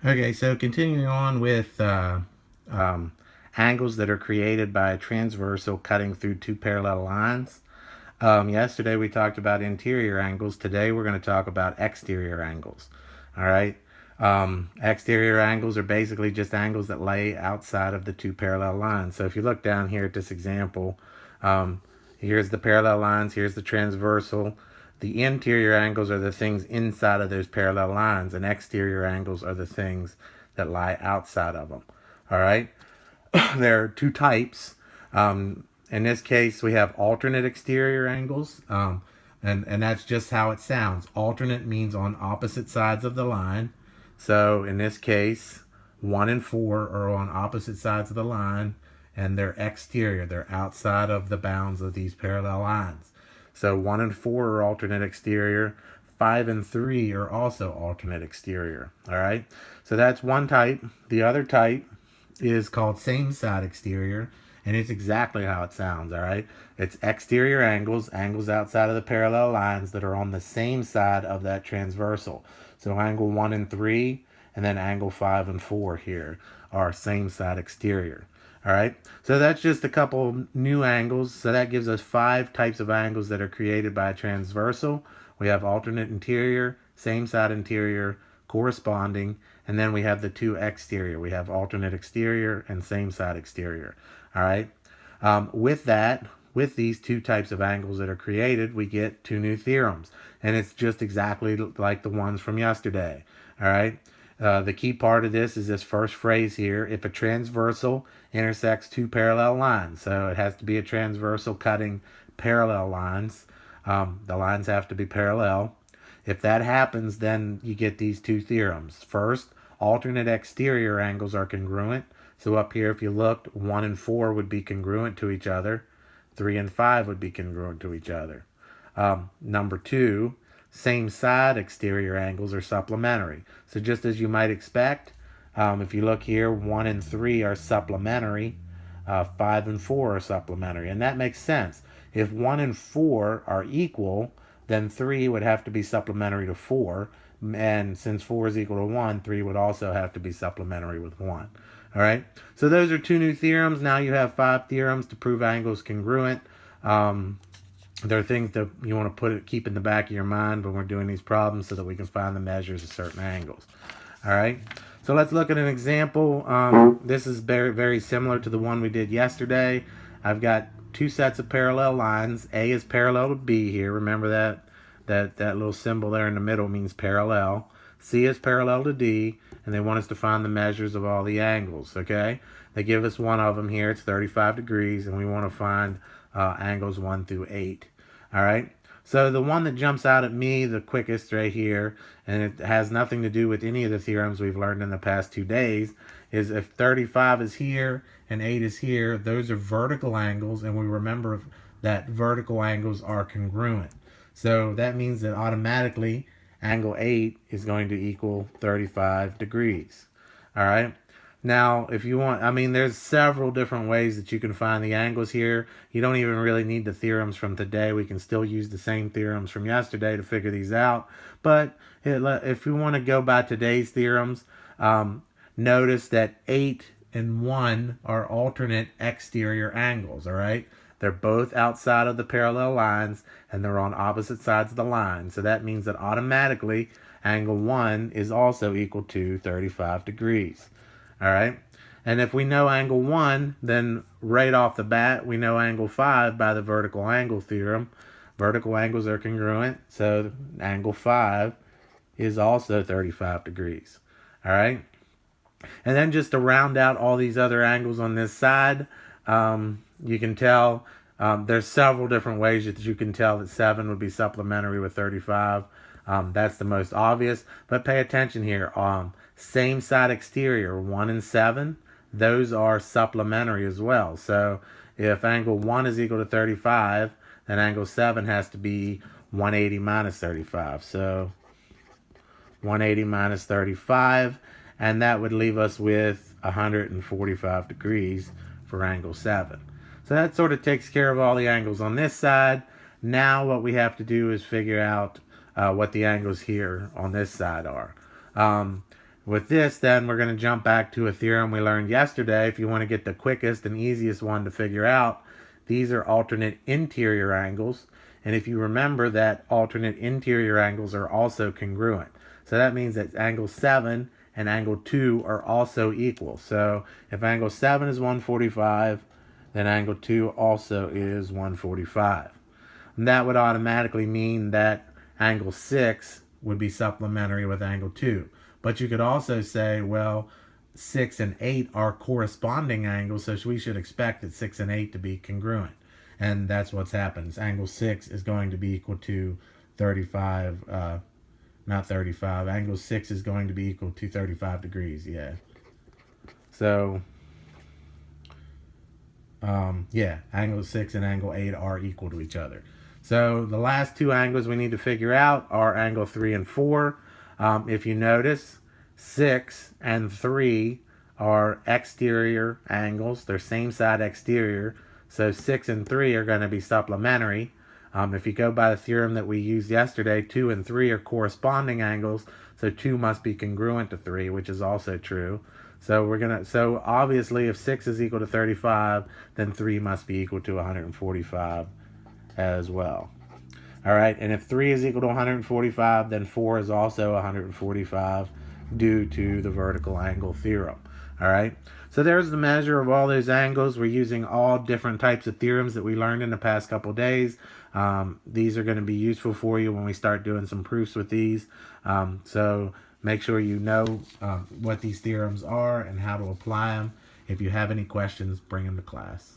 Okay, so continuing on with angles that are created by a transversal cutting through two parallel lines. Yesterday we talked about interior angles. Today we're going to talk about exterior angles. All right. Exterior angles are basically just angles that lay outside of the two parallel lines. So if you look down here at this example, here's the parallel lines, here's the transversal. The interior angles are the things inside of those parallel lines, and exterior angles are the things that lie outside of them. All right. There are two types. In this case, we have alternate exterior angles, and that's just how it sounds. Alternate means on opposite sides of the line. So in this case, 1 and 4 are on opposite sides of the line, and they're exterior. They're outside of the bounds of these parallel lines. So 1 and 4 are alternate exterior. 5 and 3 are also alternate exterior. All right. So that's one type. The other type is called same side exterior, and it's exactly how it sounds. All right, it's exterior angles, angles outside of the parallel lines that are on the same side of that transversal. So angle 1 and 3, and then angle 5 and 4 here are same side exterior. All right, so that's just a couple new angles. So that gives us 5 types of angles that are created by a transversal. We have alternate interior, same side interior, corresponding, and then we have the two exterior. We have alternate exterior and same side exterior. All right. With these two types of angles that are created, we get two new theorems, and it's just exactly like the ones from yesterday. All right. The key part of this is this first phrase here. If a transversal intersects two parallel lines, so it has to be a transversal cutting parallel lines. The lines have to be parallel. If that happens, then you get these two theorems. First, alternate exterior angles are congruent. So up here, if you looked, 1 and 4 would be congruent to each other. 3 and 5 would be congruent to each other. Number 2, same side exterior angles are supplementary. So just as you might expect, if you look here, 1 and 3 are supplementary. 5 and 4 are supplementary. And that makes sense. If 1 and 4 are equal, then 3 would have to be supplementary to 4. And since 4 is equal to 1, 3 would also have to be supplementary with 1. All right. So those are two new theorems. Now you have 5 theorems to prove angles congruent. There are things that you want to keep in the back of your mind when we're doing these problems so that we can find the measures of certain angles. All right. So let's look at an example. This is very, very similar to the one we did yesterday. I've got two sets of parallel lines. A is parallel to B here. Remember that little symbol there in the middle means parallel. C is parallel to D, and they want us to find the measures of all the angles, okay? They give us one of them here. It's 35 degrees, and we want to find angles 1 through 8, all right? So the one that jumps out at me the quickest right here, and it has nothing to do with any of the theorems we've learned in the past 2 days, is if 35 is here and 8 is here, those are vertical angles, and we remember that vertical angles are congruent. So that means that automatically angle 8 is going to equal 35 degrees. All right. Now, if you want, there's several different ways that you can find the angles here. You don't even really need the theorems from today. We can still use the same theorems from yesterday to figure these out. But if you want to go by today's theorems, notice that 8 and 1 are alternate exterior angles, all right? They're both outside of the parallel lines, and they're on opposite sides of the line. So that means that automatically angle 1 is also equal to 35 degrees. All right? And if we know angle 1, then right off the bat, we know angle 5 by the vertical angle theorem. Vertical angles are congruent, so angle 5 is also 35 degrees. All right? And then just to round out all these other angles on this side, you can tell there's several different ways that you can tell that 7 would be supplementary with 35. That's the most obvious. But pay attention here. Same side exterior, 1 and 7, those are supplementary as well. So if angle 1 is equal to 35, then angle 7 has to be 180 minus 35. So 180 minus 35, and that would leave us with 145 degrees for angle 7. So that sort of takes care of all the angles on this side. Now what we have to do is figure out what the angles here on this side are. With this, then, we're going to jump back to a theorem we learned yesterday. If you want to get the quickest and easiest one to figure out, these are alternate interior angles. And if you remember that alternate interior angles are also congruent. So that means that angle 7 and angle 2 are also equal. So if angle 7 is 145, then angle 2 also is 145. And that would automatically mean that angle 6 would be supplementary with angle 2. But you could also say, well, 6 and 8 are corresponding angles, so we should expect that 6 and 8 to be congruent. And that's what's happened. Angle 6 is going to be equal to 35, not 35. Angle 6 is going to be equal to 35 degrees, yeah. So, yeah, angle 6 and angle 8 are equal to each other. So the last two angles we need to figure out are angle 3 and 4. If you notice, 6 and 3 are exterior angles. They're same side exterior. So 6 and 3 are going to be supplementary. If you go by the theorem that we used yesterday, 2 and 3 are corresponding angles. So 2 must be congruent to 3, which is also true. So obviously if 6 is equal to 35, then 3 must be equal to 145 as well. All right, and if 3 is equal to 145, then 4 is also 145 due to the vertical angle theorem. All right, so there's the measure of all those angles. We're using all different types of theorems that we learned in the past couple days. These are going to be useful for you when we start doing some proofs with these. So make sure you know what these theorems are and how to apply them. If you have any questions, bring them to class.